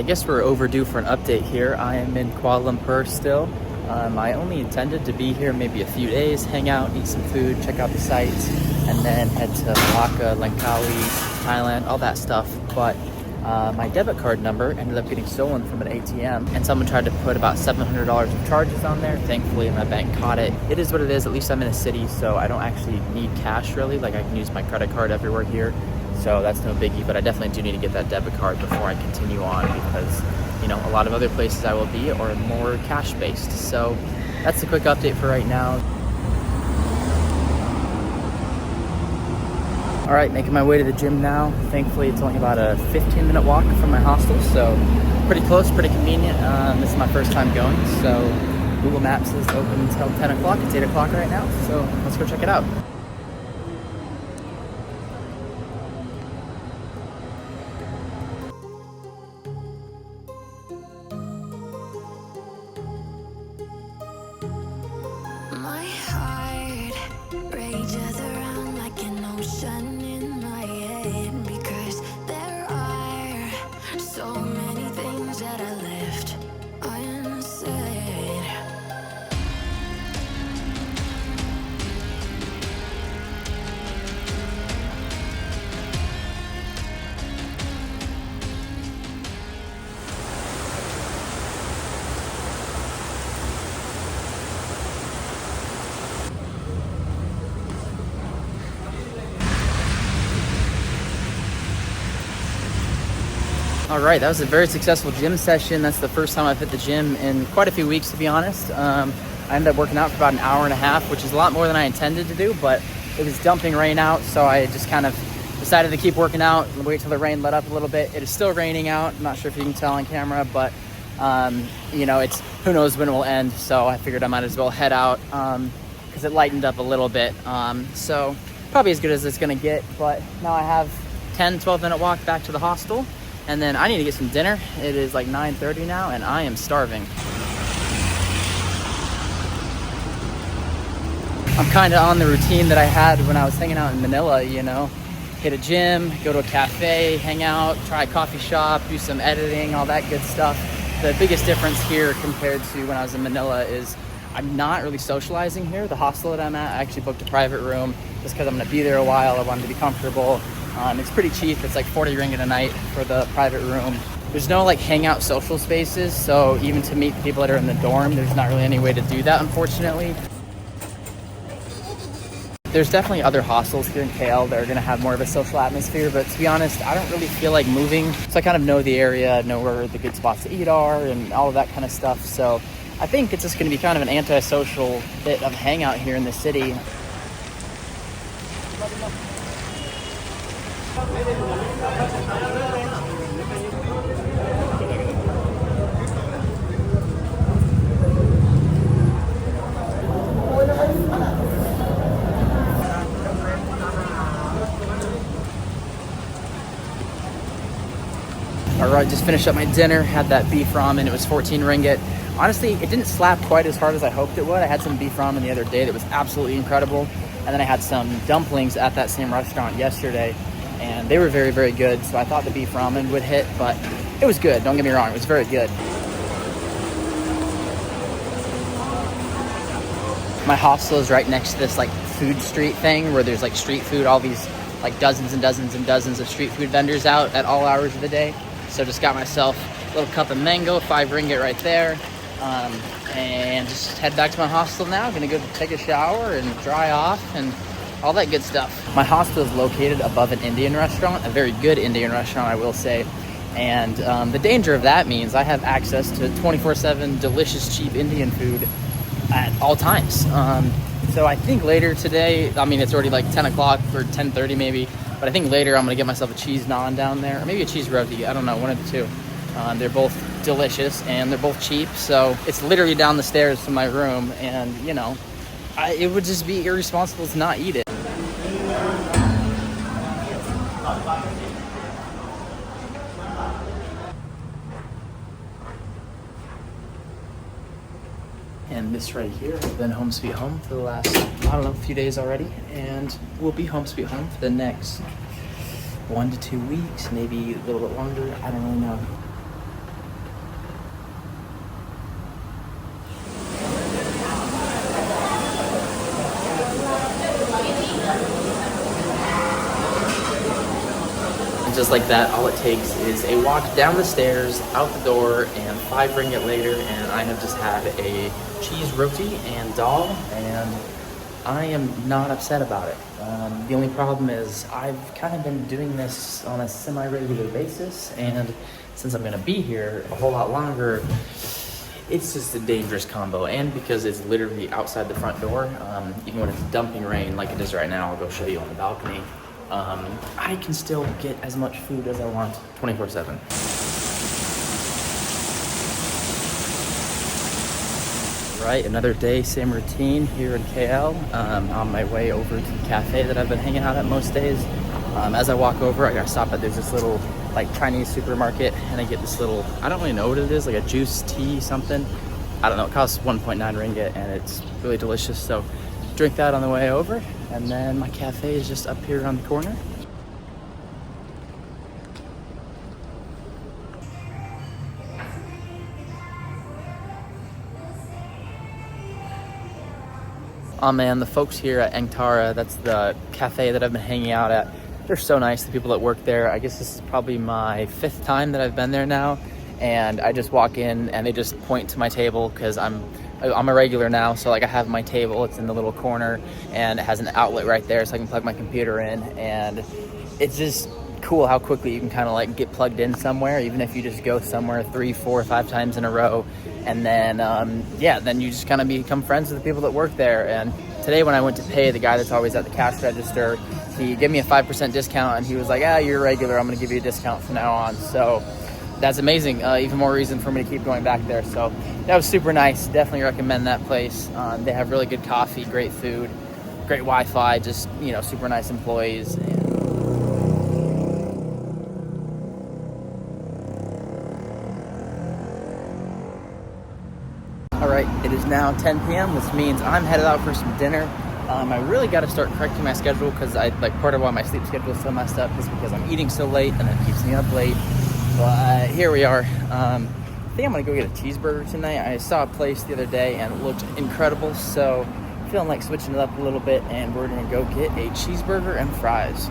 I guess we're overdue for an update here. I am in Kuala Lumpur still. I only intended to be here maybe a few days, hang out, eat some food, check out the sights, and then head to Malacca, Langkawi, Thailand, all that stuff. But my debit card number ended up getting stolen from an ATM, and someone tried to put about $700 of charges on there. Thankfully, my bank caught it. It is what it is. At least I'm in a city, so I don't actually need cash really. Like, I can use my credit card everywhere here, so that's no biggie. But I definitely do need to get that debit card before I continue on, because, you know, a lot of other places I will be are more cash-based. So that's a quick update for right now. All right, making my way to the gym now. Thankfully, it's only about a 15-minute walk from my hostel, so pretty close, pretty convenient. This is my first time going, so Google Maps is open until 10 o'clock. It's 8 o'clock right now, so let's go check it out. My heart rages around like an ocean in my head, because there are so many things that I left unsaid. All right, that was a very successful gym session. That's the first time I've hit the gym in quite a few weeks, to be honest. I ended up working out for about an hour and a half, which is a lot more than I intended to do, but it was dumping rain out, so I just kind of decided to keep working out and wait till the rain let up a little bit. It is still raining out. I'm not sure if you can tell on camera, but you know, it's who knows when it will end, so I figured I might as well head out because it lightened up a little bit. So probably as good as it's gonna get, but now I have 10-12 minute walk back to the hostel. And then I need to get some dinner. It is like 9:30 now, and I am starving. I'm kind of on the routine that I had when I was hanging out in Manila, you know. Hit a gym, go to a cafe, hang out, try a coffee shop, do some editing, all that good stuff. The biggest difference here compared to when I was in Manila is I'm not really socializing here. The hostel that I'm at, I actually booked a private room just because I'm gonna be there a while. I wanted to be comfortable. It's pretty cheap. It's like 40 ringgit a night for the private room. There's no like hangout social spaces, so even to meet people that are in the dorm, there's not really any way to do that, unfortunately. There's definitely other hostels here in KL that are gonna have more of a social atmosphere, but to be honest, I don't really feel like moving. So I kind of know the area, know where the good spots to eat are and all of that kind of stuff. So I think it's just gonna be kind of an antisocial bit of hangout here in the city. All right, just finished up my dinner, had that beef ramen. It was 14 ringgit. Honestly, it didn't slap quite as hard as I hoped it would. I had some beef ramen the other day that was absolutely incredible. And then I had some dumplings at that same restaurant yesterday, and they were very, very good. So I thought the beef ramen would hit, but it was good. Don't get me wrong, it was very good. My hostel is right next to this like food street thing where there's like street food, all these like dozens and dozens and dozens of street food vendors out at all hours of the day. So just got myself a little cup of mango, 5 ringgit right there. And just head back to my hostel now. Gonna go take a shower and dry off and all that good stuff. My hostel is located above an Indian restaurant, a very good Indian restaurant, I will say. And the danger of that means I have access to 24/7 delicious, cheap Indian food at all times. So I think later today, I mean, it's already like 10 o'clock or 10:30 maybe, but I think later I'm gonna get myself a cheese naan down there, or maybe a cheese roti, I don't know, one of the two. They're both delicious and they're both cheap, so it's literally down the stairs from my room, and you know, it would just be irresponsible to not eat it. And this right here has been home sweet home for the last, I don't know, few days already, and we'll be home sweet home for the next 1 to 2 weeks, maybe a little bit longer, I don't really know. just like that, all it takes is a walk down the stairs, out the door, and 5 ringgit later, and I have just had a cheese roti and dal, and I am not upset about it. The only problem is I've kind of been doing this on a semi-regular basis, and since I'm gonna be here a whole lot longer, it's just a dangerous combo. And because it's literally outside the front door, even when it's dumping rain like it is right now, I'll go show you on the balcony, I can still get as much food as I want 24/7. Right, another day, same routine here in KL. On my way over to the cafe that I've been hanging out at most days. As I walk over, I gotta stop at, there's this little like Chinese supermarket, and I get this little, I don't really know what it is, like a juice tea something. I don't know, it costs 1.9 ringgit and it's really delicious. So drink that on the way over, and then my cafe is just up here around the corner. Oh man, the folks here at Angtara, that's the cafe that I've been hanging out at, they're so nice, the people that work there. I guess this is probably my 5th time that I've been there now, and I just walk in and they just point to my table because I'm a regular now, so like I have my table, it's in the little corner, and it has an outlet right there so I can plug my computer in, and it's just cool how quickly you can kind of like get plugged in somewhere, even if you just go somewhere 3, 4, 5 times in a row, and then yeah, then you just kind of become friends with the people that work there. And today when I went to pay, the guy that's always at the cash register, he gave me a 5% discount, and he was like, you're a regular, I'm gonna give you a discount from now on. So that's amazing. Even more reason for me to keep going back there. So that was super nice. Definitely recommend that place. They have really good coffee, great food, great Wi-Fi, just, you know, super nice employees. All right, it is now 10 p.m., which means I'm headed out for some dinner. I really got to start correcting my schedule because part of why my sleep schedule is so messed up is because I'm eating so late and it keeps me up late. But here we are. I think I'm gonna go get a cheeseburger tonight. I saw a place the other day and it looked incredible, so I'm feeling like switching it up a little bit, and we're gonna go get a cheeseburger and fries.